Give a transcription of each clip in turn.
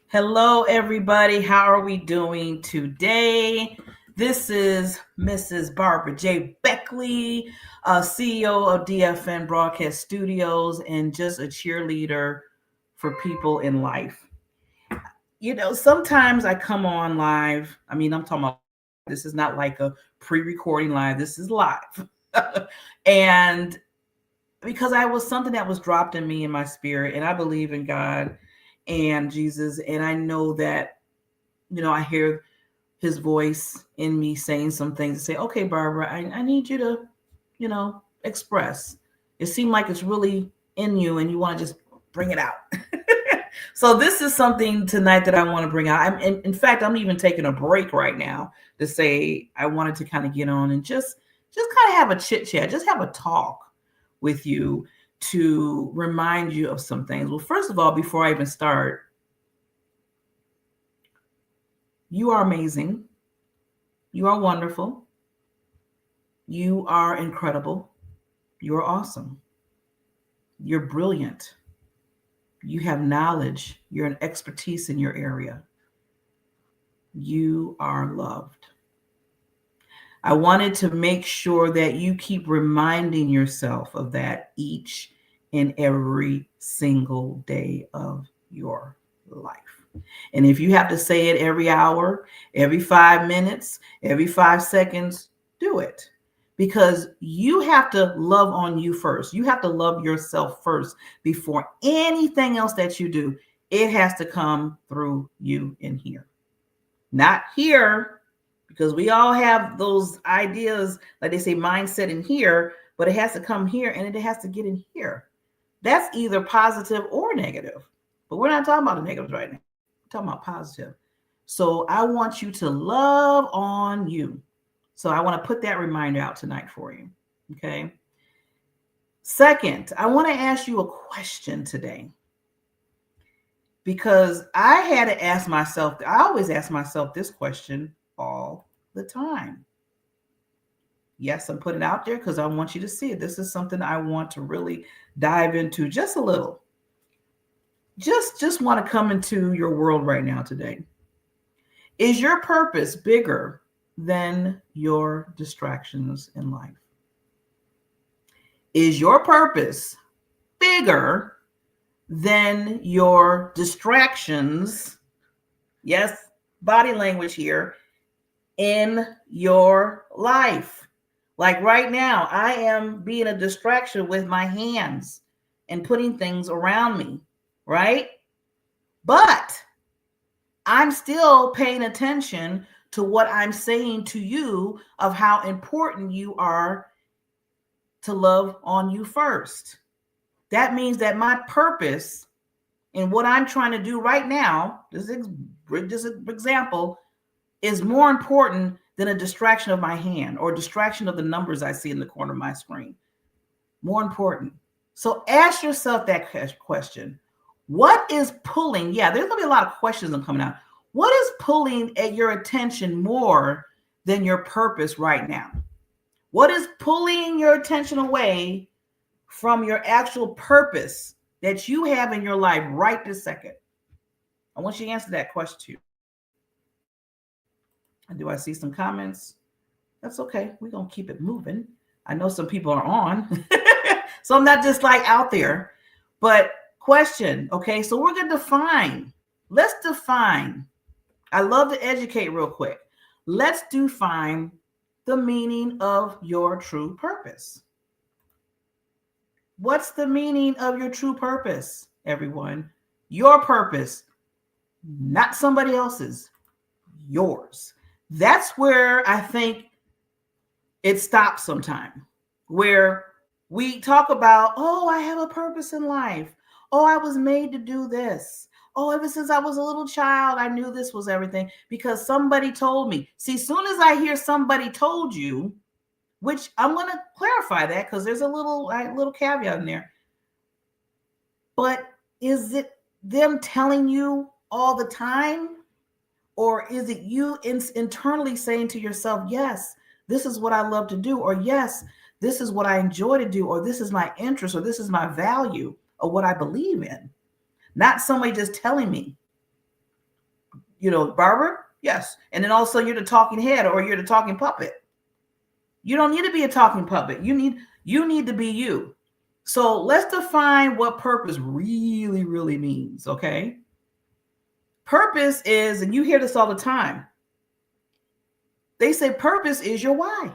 Hello, everybody. How are we doing today? This is Mrs. Barbara J. Beckley, CEO of DFN Broadcast Studios, and just a cheerleader for people in life. Sometimes I come on live. I'm talking about this is not like a pre recording live, this is live. And because I was something that was dropped in me in my spirit, and I believe in God and Jesus, and I know that I hear his voice in me saying some things to say, okay, Barbara, I need you to, express. It seemed like it's really in you and you want to just bring it out. So this is something tonight that I want to bring out. In fact, I'm even taking a break right now to say I wanted to kind of get on and just kind of have a chit chat, just have a talk with you to remind you of some things. Well, first of all, before I even start, you are amazing. You are wonderful. You are incredible. You are awesome. You're brilliant. You have knowledge. You're an expertise in your area. You are loved. I wanted to make sure that you keep reminding yourself of that each and every single day of your life. And if you have to say it every hour, every 5 minutes, every 5 seconds, do it. Because you have to love on you first. You have to love yourself first before anything else that you do. It has to come through you in here. Not here, because we all have those ideas, like they say, mindset in here, but it has to come here and it has to get in here. That's either positive or negative. But we're not talking about the negatives right now. We're talking about positive. So I want you to love on you. So I want to put that reminder out tonight for you. Okay. Second, I want to ask you a question today, because I had to ask myself, I always ask myself this question all the time. Yes, I'm putting it out there because I want you to see it. This is something I want to really dive into just a little. Just want to come into your world right now today. Is your purpose bigger than your distractions in life? Is your purpose bigger than your distractions? Yes, body language here, in your life. Like right now, I am being a distraction with my hands and putting things around me, right? But I'm still paying attention to what I'm saying to you of how important you are to love on you first. That means that my purpose and what I'm trying to do right now, this example, is more important than a distraction of my hand or distraction of the numbers I see in the corner of my screen. More important. So ask yourself that question. What is pulling? Yeah, there's going to be a lot of questions I'm coming out. What is pulling at your attention more than your purpose right now? What is pulling your attention away from your actual purpose that you have in your life right this second? I want you to answer that question. And do I see some comments? That's okay. We're going to keep it moving. I know some people are on. So I'm not just like out there. But question, okay? So we're going to define. Let's define. I love to educate real quick. Let's define the meaning of your true purpose. What's the meaning of your true purpose, everyone? Your purpose, not somebody else's, yours. That's where I think it stops sometime, where we talk about, oh, I have a purpose in life. Oh, I was made to do this. Oh, ever since I was a little child, I knew this was everything because somebody told me. See, soon as I hear somebody told you, which I'm going to clarify that because there's a little caveat in there. But is it them telling you all the time? Or is it you internally saying to yourself, yes, this is what I love to do, or yes, this is what I enjoy to do, or this is my interest, or this is my value, or what I believe in. Not somebody just telling me. barber? Yes. And then also you're the talking head or you're the talking puppet. You don't need to be a talking puppet. You need to be you. So let's define what purpose really, really means, okay? Purpose is, and you hear this all the time, they say purpose is your why.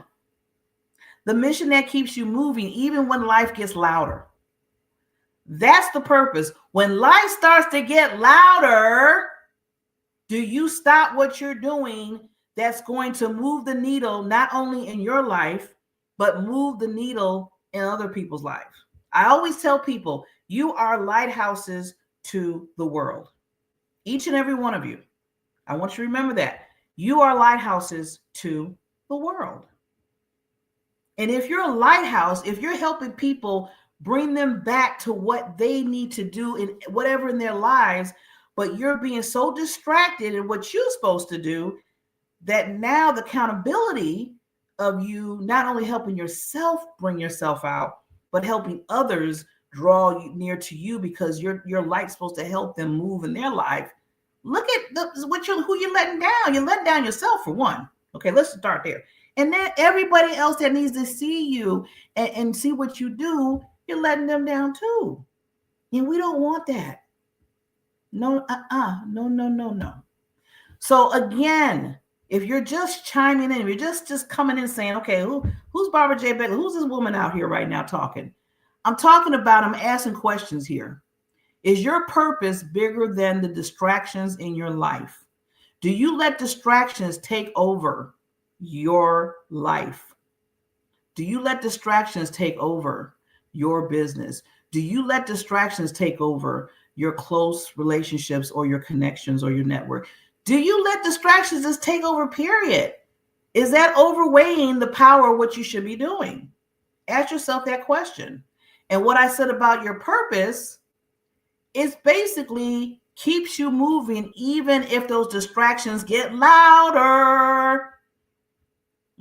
The mission that keeps you moving even when life gets louder. That's the purpose. When life starts to get louder, do you stop what you're doing that's going to move the needle not only in your life, but move the needle in other people's lives? I always tell people, you are lighthouses to the world. Each and every one of you. I want you to remember that. You are lighthouses to the world. And if you're a lighthouse, if you're helping people bring them back to what they need to do in whatever in their lives, but you're being so distracted in what you're supposed to do that now the accountability of you not only helping yourself bring yourself out, but helping others draw you near to you because your light's supposed to help them move in their life. Look at who you're letting down. You're letting down yourself for one. Okay, let's start there. And then everybody else that needs to see you and see what you do, you're letting them down too. And we don't want that. No, no. So again, if you're just chiming in, if you're just coming in saying, okay, who's Barbara J. Begley? Who's this woman out here right now talking? I'm asking questions here. Is your purpose bigger than the distractions in your life? Do you let distractions take over your life? Do you let distractions take over your business? Do you let distractions take over your close relationships or your connections or your network? Do you let distractions just take over, period? Is that overweighing the power of what you should be doing? Ask yourself that question. And what I said about your purpose is basically keeps you moving even if those distractions get louder.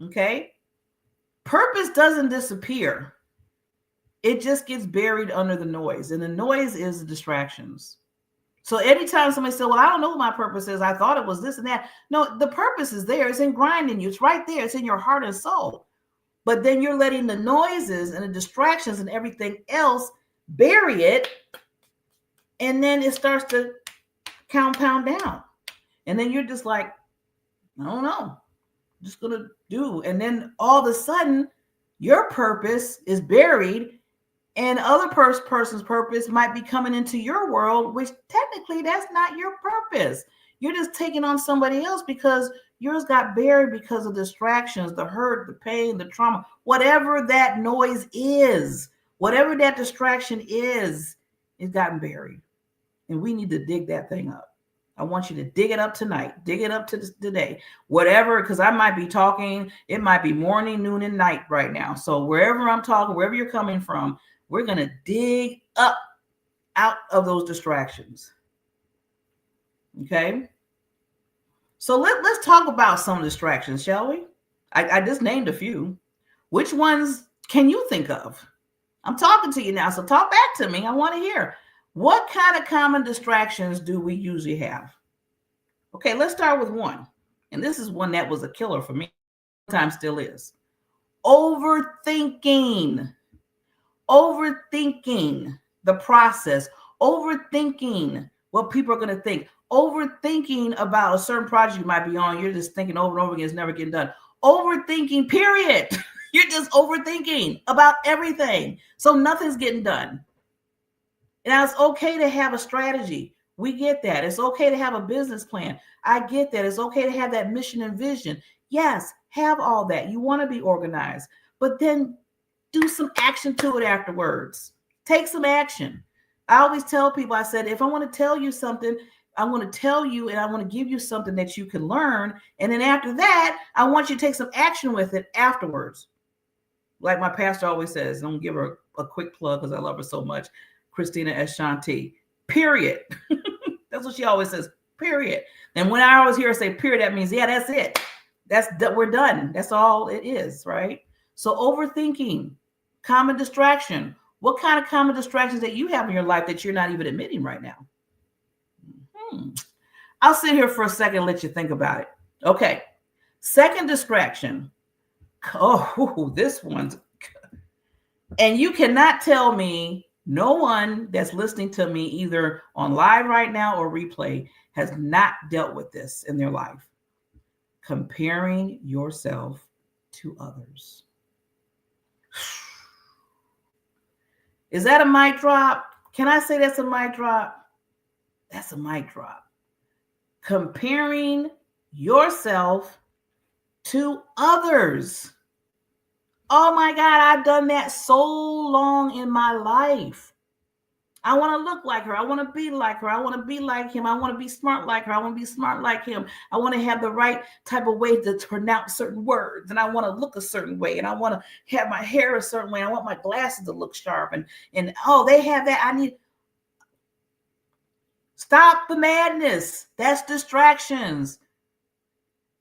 Okay? Purpose doesn't disappear. It just gets buried under the noise. And the noise is the distractions. So anytime somebody says, well, I don't know what my purpose is. I thought it was this and that. No, the purpose is there. It's grinding you. It's right there. It's in your heart and soul. But then you're letting the noises and the distractions and everything else bury it. And then it starts to compound down. And then you're just like, I don't know. I'm just going to do. And then all of a sudden, your purpose is buried. And other person's purpose might be coming into your world, which technically that's not your purpose. You're just taking on somebody else because yours got buried because of distractions, the hurt, the pain, the trauma, whatever that noise is, whatever that distraction is, it's gotten buried. And we need to dig that thing up. I want you to dig it up tonight. Dig it up today. Whatever, because I might be talking, it might be morning, noon, and night right now. So wherever I'm talking, wherever you're coming from, we're going to dig up out of those distractions. Okay? So let's talk about some distractions, shall we? I just named a few. Which ones can you think of? I'm talking to you now, so talk back to me. I want to hear. What kind of common distractions do we usually have? Okay, let's start with one. And this is one that was a killer for me. Sometimes still is. Overthinking. Overthinking the process. Overthinking what people are going to think. Overthinking about a certain project you might be on. You're just thinking over and over again. It's never getting done. Overthinking, period. You're just overthinking about everything. So nothing's getting done. Now, it's okay to have a strategy. We get that. It's okay to have a business plan. I get that. It's okay to have that mission and vision. Yes, have all that. You want to be organized, but then do some action to it afterwards. Take some action. I always tell people, I said, if I want to tell you something, I want to tell you and I want to give you something that you can learn. And then after that, I want you to take some action with it afterwards. Like my pastor always says, don't give her a quick plug because I love her so much. Christina Ashanti, period. That's what she always says, period. And when I always hear her say period, that means, yeah, that's it. We're done. That's all it is, right? So overthinking, common distraction. What kind of common distractions that you have in your life that you're not even admitting right now? I'll sit here for a second and let you think about it. Okay. Second distraction. Oh, this one's, and you cannot tell me no one that's listening to me either on live right now or replay has not dealt with this in their life. Comparing yourself to others. Is that a mic drop? Can I say that's a mic drop? That's a mic drop. Comparing yourself to others. Oh my God, I've done that so long in my life. I want to look like her. I want to be like her. I want to be like him. I want to be smart like her. I want to be smart like him. I want to have the right type of way to pronounce certain words. And I want to look a certain way. And I want to have my hair a certain way. I want my glasses to look sharp. And oh, they have that. I need. Stop the madness. That's distractions.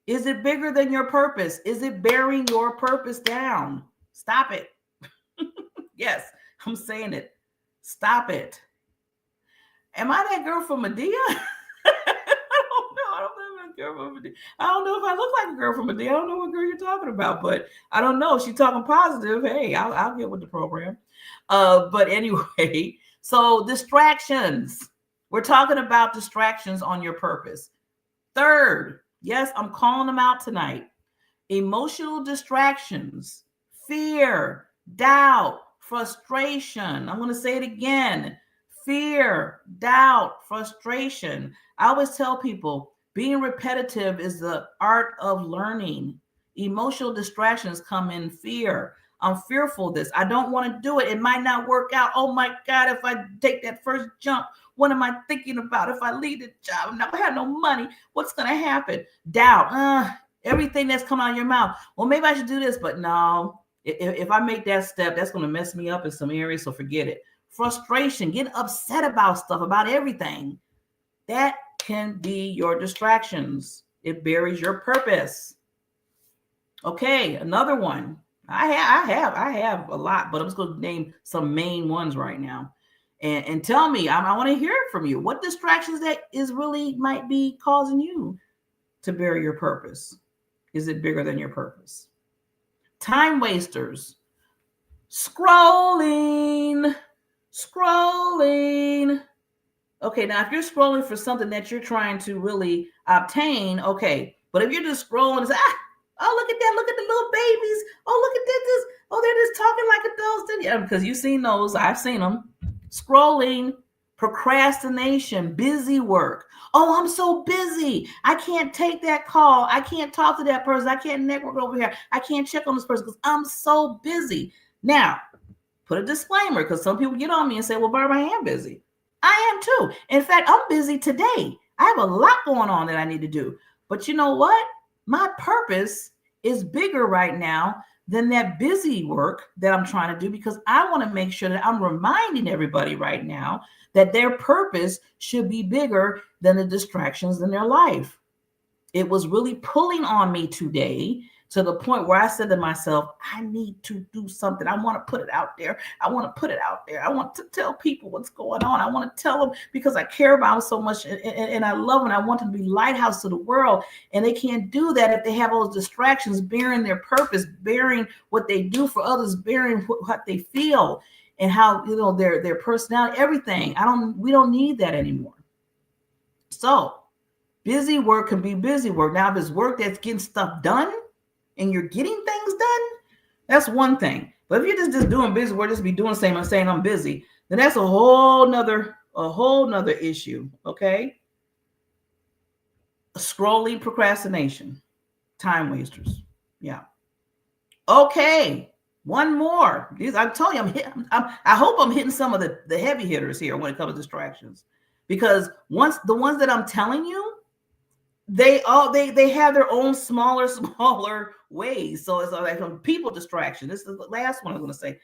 Is it bigger than your purpose? Is it bearing your purpose down? Stop it. Yes, I'm saying it. Stop it. Am I that girl from Medea? I don't know. I don't know if I'm a girl from Medea. I don't know if I look like a girl from Medea. I don't know what girl you're talking about, but I don't know. She's talking positive. Hey, I'll get with the program. But anyway, so distractions. We're talking about distractions on your purpose. Third, yes, I'm calling them out tonight. Emotional distractions, fear, doubt, frustration. I'm going to say it again. Fear, doubt, frustration. I always tell people being repetitive is the art of learning. Emotional distractions come in fear. I'm fearful of this. I don't want to do it. It might not work out. Oh my God, if I take that first jump, what am I thinking about? If I leave the job, I have no money, what's going to happen? Doubt. Everything that's coming out of your mouth. Well, maybe I should do this, but no. If I make that step, that's going to mess me up in some areas, so forget it. Frustration, getting upset about stuff, about everything. That can be your distractions. It buries your purpose. Okay, another one. I have a lot, but I'm just going to name some main ones right now. And tell me, I want to hear it from you. What distractions that is really might be causing you to bury your purpose? Is it bigger than your purpose? Time wasters. Scrolling. Okay, now if you're scrolling for something that you're trying to really obtain, okay. But if you're just scrolling and say, oh, look at that. Look at the little babies. Oh, look at this. Oh, they're just talking like adults. Yeah, because you've seen those. I've seen them. Scrolling, procrastination, busy work. Oh, I'm so busy. I can't take that call. I can't talk to that person. I can't network over here. I can't check on this person because I'm so busy. Now, put a disclaimer because some people get on me and say, well, Barbara, I am busy. I am too. In fact, I'm busy today. I have a lot going on that I need to do. But you know what? My purpose is bigger right now than that busy work that I'm trying to do, because I want to make sure that I'm reminding everybody right now that their purpose should be bigger than the distractions in their life. It was really pulling on me today to the point where I said to myself, I need to do something. I want to put it out there. I want to tell people what's going on. I want to tell them because I care about them so much and I love them. I want them to be lighthouse to the world. And they can't do that if they have all those distractions, bearing their purpose, bearing what they do for others, bearing what they feel and how, their personality, everything. We don't need that anymore. So busy work can be busy work. Now, if it's work that's getting stuff done, and you're getting things done, that's one thing. But if you're just doing busy work, just be doing the same and saying I'm busy, then that's a whole nother issue. Okay. Scrolling, procrastination, time wasters. Yeah. Okay. One more. I'm telling you, I hope I'm hitting some of the heavy hitters here when it comes to distractions, because once the ones that I'm telling you, they have their own smaller ways. So it's like people distraction. This is the last one I'm going to say.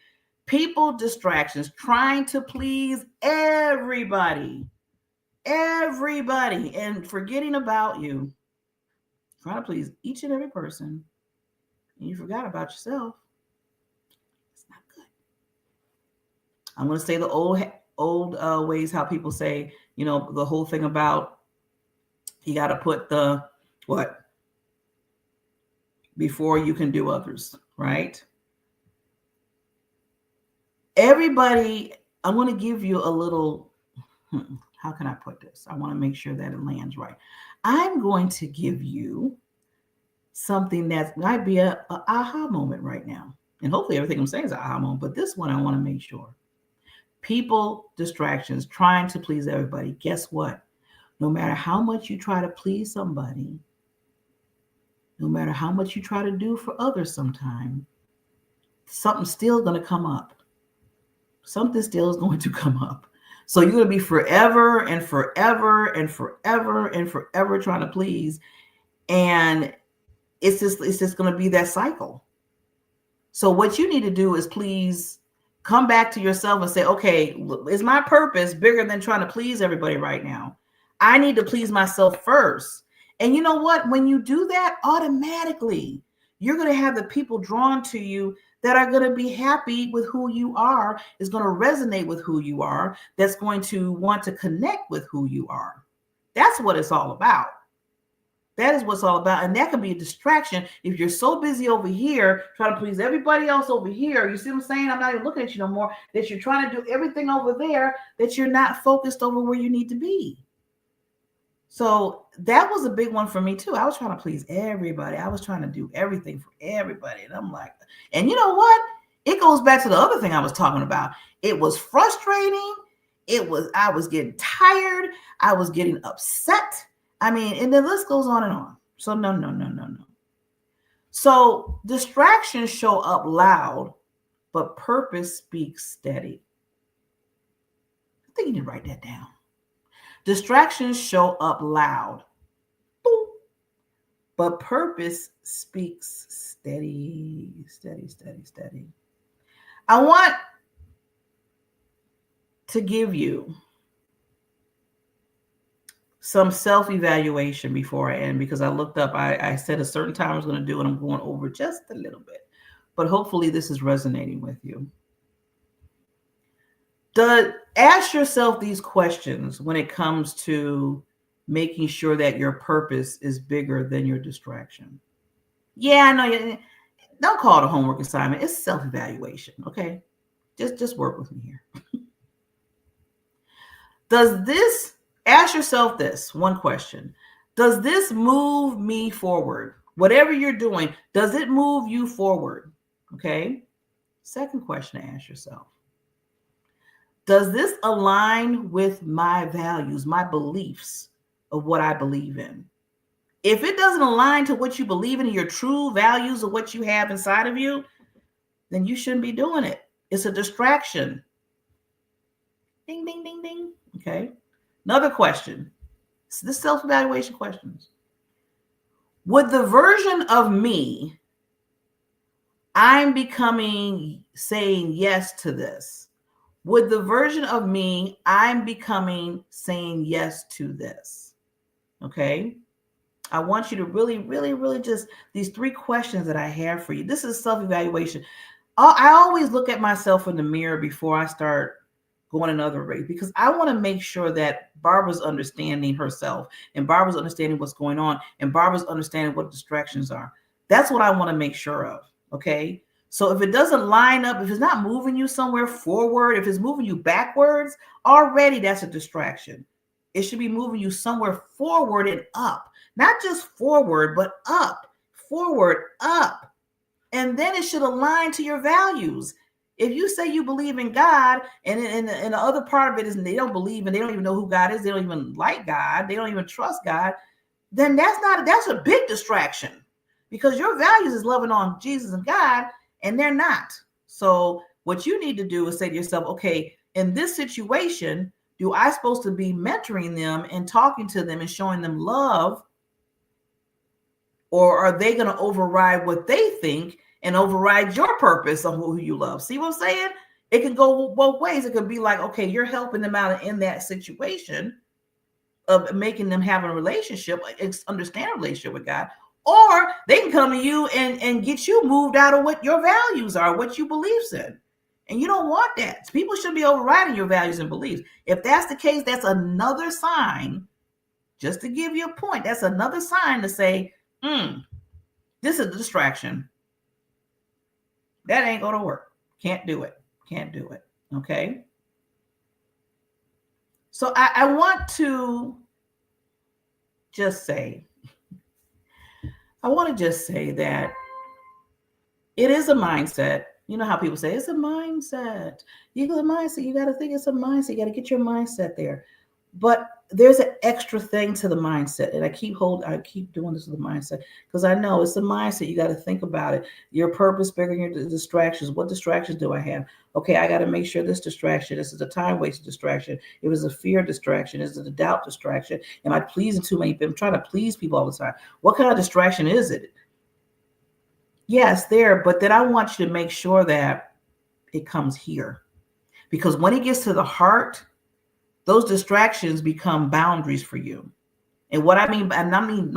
People distractions, trying to please everybody, and forgetting about you. Trying to please each and every person, and you forgot about yourself. It's not good. I'm going to say the old ways, how people say, the whole thing about, You got to put the what before you can do others, right? Everybody, I want to give you a little, how can I put this? I want to make sure that it lands right. I'm going to give you something that might be a aha moment right now. And hopefully everything I'm saying is an aha moment, but this one I want to make sure. People, distractions, trying to please everybody. Guess what? No matter how much you try to please somebody, no matter how much you try to do for others sometime, something's still going to come up. Something still is going to come up. So you're going to be forever and forever and forever and forever trying to please. And it's just going to be that cycle. So what you need to do is please come back to yourself and say, okay, is my purpose bigger than trying to please everybody right now? I need to please myself first. And you know what? When you do that, automatically, you're going to have the people drawn to you that are going to be happy with who you are, is going to resonate with who you are, that's going to want to connect with who you are. That's what it's all about. That is what's all about. And that can be a distraction if you're so busy over here trying to please everybody else over here. You see what I'm saying? I'm not even looking at you no more. That you're trying to do everything over there, that you're not focused over where you need to be. So that was a big one for me too. I was trying to please everybody. I was trying to do everything for everybody. And I'm like, and you know what? It goes back to the other thing I was talking about. It was frustrating. I was getting tired. I was getting upset. I mean, and the list goes on and on. So no. So distractions show up loud, but purpose speaks steady. I think you need to write that down. Distractions show up loud, but purpose speaks steady. I want to give you some self-evaluation before I end, because I looked up, I said a certain time I was going to do, and I'm going over just a little bit, but hopefully this is resonating with you. Ask yourself these questions when it comes to making sure that your purpose is bigger than your distraction. Yeah, I know. Don't call it a homework assignment. It's self-evaluation, okay? Just work with me here. Ask yourself this one question. Does this move me forward? Whatever you're doing, does it move you forward? Okay. Second question to ask yourself. Does this align with my values, my beliefs of what I believe in? If it doesn't align to what you believe in, your true values of what you have inside of you, then you shouldn't be doing it. It's a distraction. Ding, ding, ding, ding. Okay. Another question. So this self-evaluation questions. Would the version of me I'm becoming saying yes to this? Would the version of me I'm becoming saying yes to this? Okay. I want you to really just these 3 questions that I have for you. This is self-evaluation. I always look at myself in the mirror before I start going another race, because I want to make sure that Barbara's understanding herself, and Barbara's understanding what's going on, and Barbara's understanding what distractions are. That's what I want to make sure of. Okay. So if it doesn't line up, if it's not moving you somewhere forward, if it's moving you backwards, already that's a distraction. It should be moving you somewhere forward and up, not just forward, but up, forward, up. And then it should align to your values. If you say you believe in God, and the other part of it is they don't believe, and they don't even know who God is, they don't even like God, they don't even trust God, then that's a big distraction, because your values is loving on Jesus and God, and they're not. So what you need to do is say to yourself, okay, in this situation, do I supposed to be mentoring them and talking to them and showing them love? Or are they going to override what they think and override your purpose on who you love? See what I'm saying? It can go both ways. It can be like, okay, you're helping them out in that situation of making them have a relationship, understand a relationship with God. Or they can come to you and get you moved out of what your values are, what you believe in. And you don't want that. People should be overriding your values and beliefs. If that's the case, that's another sign just to give you a point. That's another sign to say, this is a distraction. That ain't going to work. Can't do it. Can't do it. Okay. So I want to just say that it is a mindset. You know how people say it's a mindset. You got a mindset. You got to think it's a mindset. You got to get your mindset there. But there's an extra thing to the mindset. And I keep doing this with the mindset because I know it's a mindset. You got to think about it. Your purpose bigger than your distractions. What distractions do I have? Okay, I got to make sure this distraction, this is a time wasted distraction. It was a fear distraction. Is it a doubt distraction? Am I pleasing too many people? I'm trying to please people all the time. What kind of distraction is it? Yes, there, but then I want you to make sure that it comes here. Because when it gets to the heart, those distractions become boundaries for you. And what I mean, and I'm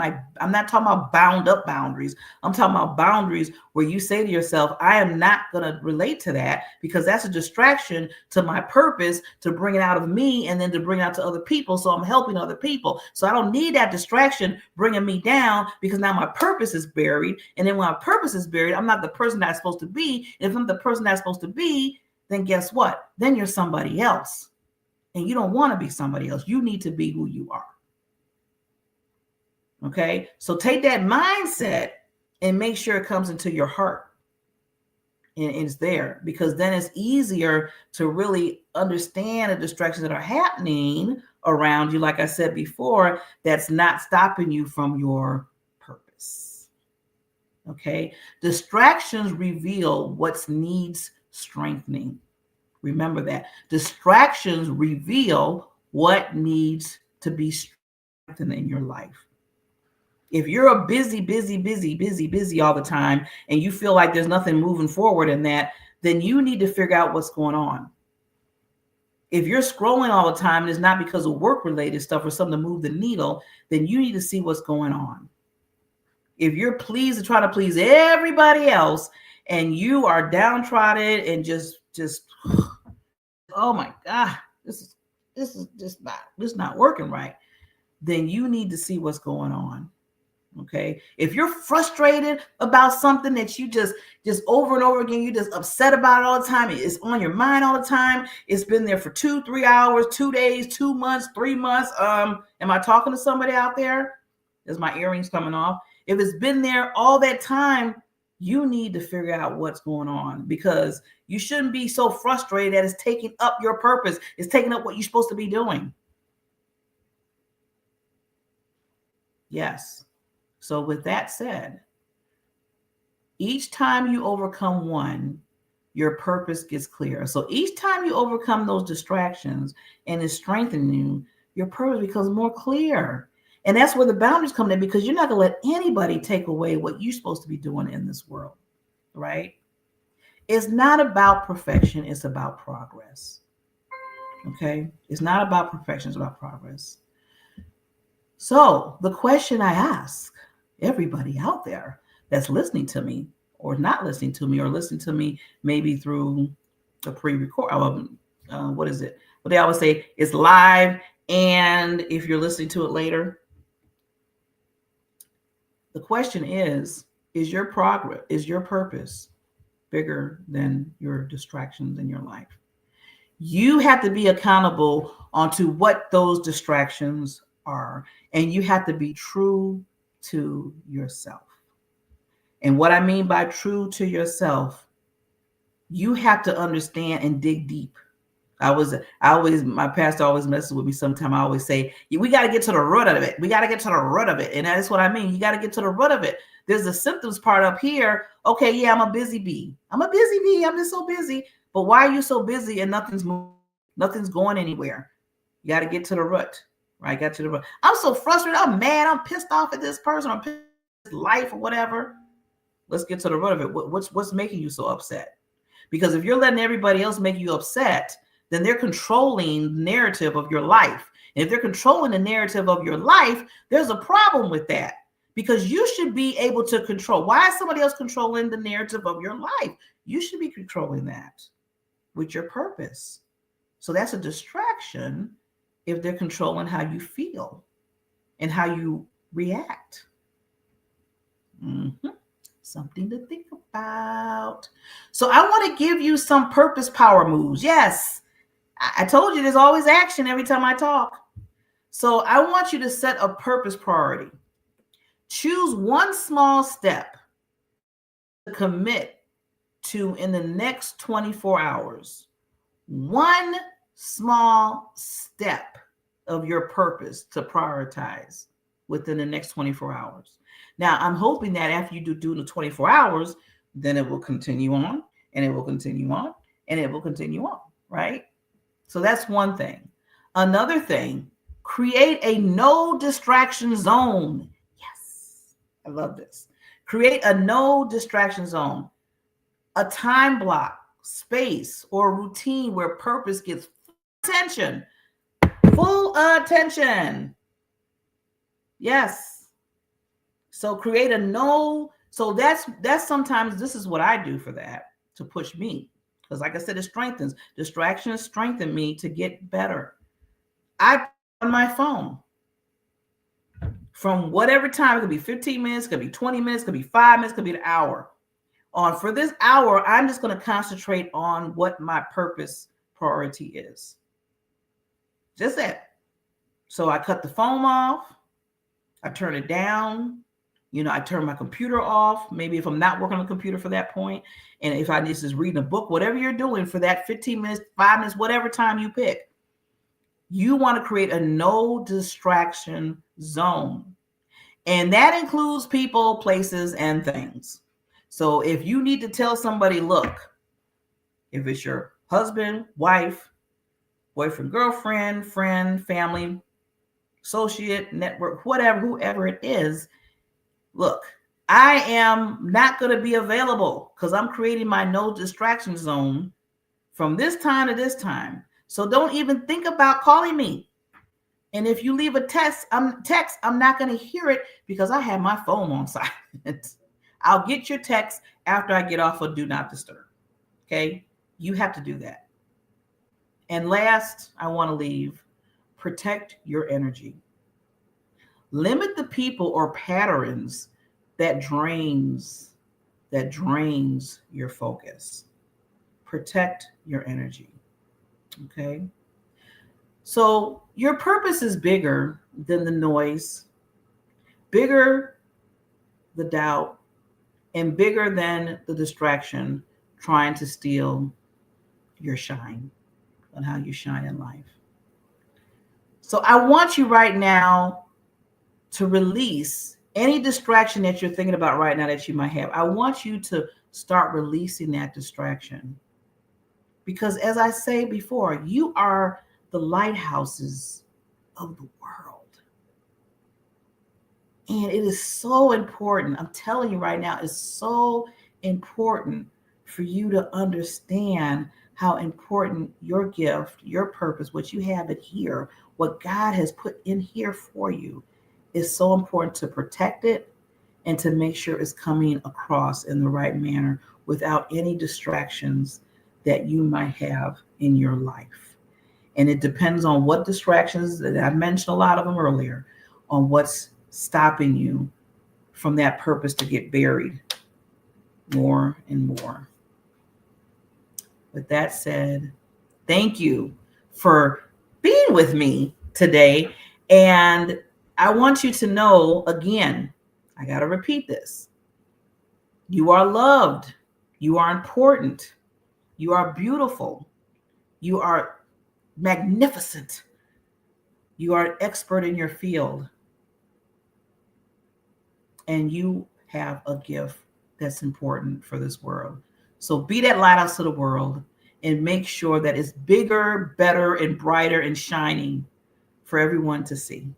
not talking about bound up boundaries. I'm talking about boundaries where you say to yourself, I am not going to relate to that because that's a distraction to my purpose to bring it out of me and then to bring it out to other people. So I'm helping other people. So I don't need that distraction bringing me down because now my purpose is buried. And then when my purpose is buried, I'm not the person that's supposed to be. And if I'm the person that's supposed to be, then guess what? Then you're somebody else. And you don't want to be somebody else. You need to be who you are. Okay, so take that mindset and make sure it comes into your heart and it's there, because then it's easier to really understand the distractions that are happening around you. Like I said before, that's not stopping you from your purpose. Okay, distractions reveal what needs strengthening. Remember that. Distractions reveal what needs to be strengthened in your life. If you're a busy all the time and you feel like there's nothing moving forward in that, then you need to figure out what's going on. If you're scrolling all the time and it's not because of work-related stuff or something to move the needle, then you need to see what's going on. If you're trying to please everybody else and you are downtrodden and just oh my God, this is just not working right, then you need to see what's going on. Okay. If you're frustrated about something that you just over and over again, you're just upset about it all the time. It's on your mind all the time. It's been there for 2-3 hours, 2 days, 2 months, 3 months. Am I talking to somebody out there? Is my earrings coming off? If it's been there all that time, you need to figure out what's going on, because you shouldn't be so frustrated that it's taking up your purpose. It's taking up what you're supposed to be doing. Yes. So with that said, each time you overcome one, your purpose gets clearer. So each time you overcome those distractions and it's strengthening you, your purpose becomes more clear. And that's where the boundaries come in, because you're not going to let anybody take away what you're supposed to be doing in this world, right? It's not about perfection. It's about progress. Okay? It's not about perfection. It's about progress. So the question I ask everybody out there that's listening to me or not listening to me, or listening to me maybe through a pre-record, what is it? What they always say is live, and if you're listening to it later, the question is your progress, is your purpose bigger than your distractions in your life? You have to be accountable onto what those distractions are, and you have to be true to yourself. And what I mean by true to yourself, you have to understand and dig deep. My pastor always messes with me sometimes. I always say, we got to get to the root of it. We got to get to the root of it. And that's what I mean. You got to get to the root of it. There's the symptoms part up here. Okay, yeah, I'm a busy bee. I'm just so busy. But why are you so busy and nothing's going anywhere? You got to get to the root, right? Got to the root. I'm so frustrated. I'm mad. I'm pissed off at this person. I'm pissed at life or whatever. Let's get to the root of it. What's making you so upset? Because if you're letting everybody else make you upset, then they're controlling the narrative of your life. And if they're controlling the narrative of your life, there's a problem with that, because you should be able to control. Why is somebody else controlling the narrative of your life? You should be controlling that with your purpose. So that's a distraction if they're controlling how you feel. and how you react. Something to think about. So I want to give you some purpose power moves. Yes, I told you there's always action every time I talk. So I want you to set a purpose priority. Choose one small step to commit to in the next 24 hours. One small step of your purpose to prioritize within the next 24 hours. Now, I'm hoping that after you do the 24 hours, then it will continue on and it will continue on and it will continue on, right? So that's one thing. Another thing, create a no distraction zone. Yes, I love this. Create a no distraction zone, a time block, space, or routine where purpose gets attention. Full attention. Yes. So create a no. So that's sometimes this is what I do for that to push me. Because like I said, it strengthens. Distractions strengthen me to get better. I on my phone from whatever time. It could be 15 minutes, it could be 20 minutes, it could be 5 minutes, it could be an hour. For this hour, I'm just going to concentrate on what my purpose priority is. Just that. So I cut the phone off. I turn it down. I turn my computer off. Maybe if I'm not working on the computer for that point, and if I just reading a book, whatever you're doing for that 15 minutes, 5 minutes, whatever time you pick, you want to create a no distraction zone. And that includes people, places, and things. So if you need to tell somebody, look, if it's your husband, wife, boyfriend, girlfriend, friend, family, associate, network, whatever, whoever it is, look, I am not going to be available because I'm creating my no distraction zone from this time to this time. So don't even think about calling me. And if you leave a text, I'm not going to hear it because I have my phone on silent. I'll get your text after I get off of Do Not Disturb. Okay? You have to do that. And last, I want to leave, protect your energy. Limit the people or patterns that drains your focus. Protect your energy. Okay? So your purpose is bigger than the noise, bigger the doubt, and bigger than the distraction trying to steal your shine and how you shine in life. So I want you right now to release any distraction that you're thinking about right now that you might have. I want you to start releasing that distraction. Because as I say before, you are the lighthouses of the world. And it is so important. I'm telling you right now, it's so important for you to understand how important your gift, your purpose, what you have in here, what God has put in here for you is so important to protect it and to make sure it's coming across in the right manner without any distractions that you might have in your life. And it depends on what distractions, that I mentioned a lot of them earlier, on what's stopping you from that purpose to get buried more and more. With that said, thank you for being with me today. And I want you to know, again, I got to repeat this. You are loved. You are important. You are beautiful. You are magnificent. You are an expert in your field. And you have a gift that's important for this world. So be that lighthouse to the world and make sure that it's bigger, better, and brighter and shining for everyone to see.